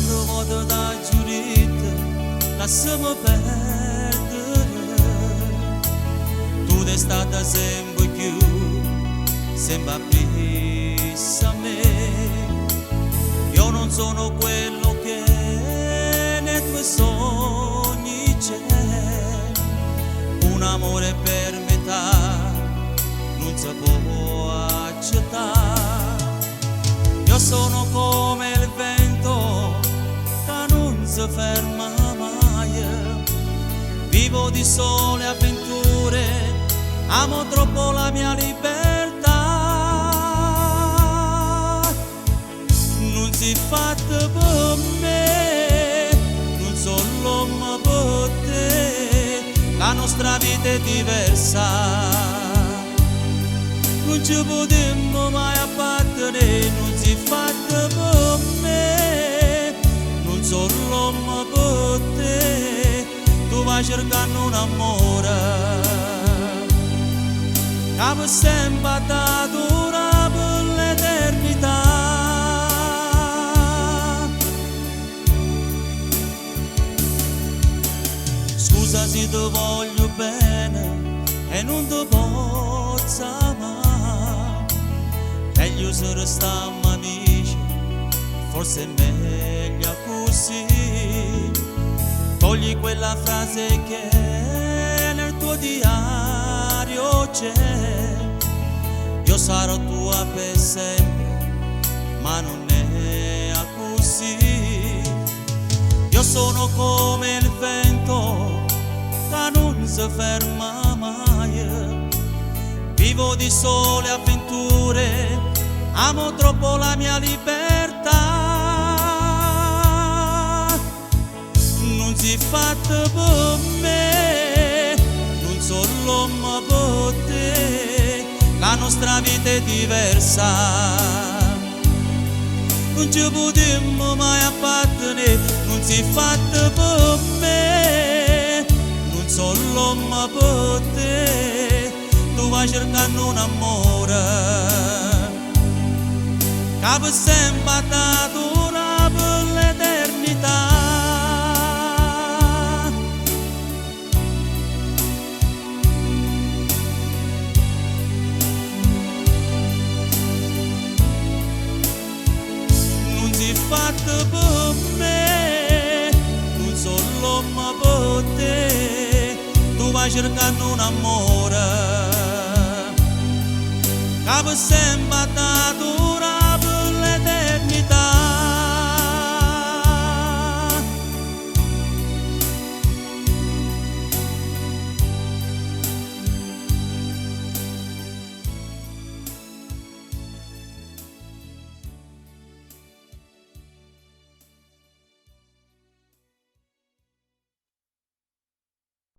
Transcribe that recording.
quando voto da giurita, lasciamo perdere. Tu sei stata sempre più, sembra appresso a me. Io non sono quello che nei tuoi sogni c'è. Un amore per metà non si può accettare. Io sono come il vento che non si ferma mai. Vivo di sole avventure, amo troppo la mia libertà. Non si fatta per me, non solo per te. La nostra vita è diversa. Non ci potremmo mai abbattere, non si fatta per me, non solo per te. Tu vai cercando un amore che per sempre dura per l'eternità. Scusa se ti voglio bene e non ti posso amare. Meglio se restiamo amici, forse è meglio così. Togli quella frase che nel tuo diario c'è. Io sarò tua per sempre, ma non è così. Io sono come il vento che non si ferma mai. Vivo di sole avventure, amo troppo la mia libertà. Non si fatta per me, non solo per te. La nostra vita è diversa. Non ci potremmo mai abbattere, non si fatta per me, non solo per te. Tu vai cercando un amore che per sempre dura per l'eternità. Non si fatta per me, non solo per te. Tu vai cercando un amore che per sempre dura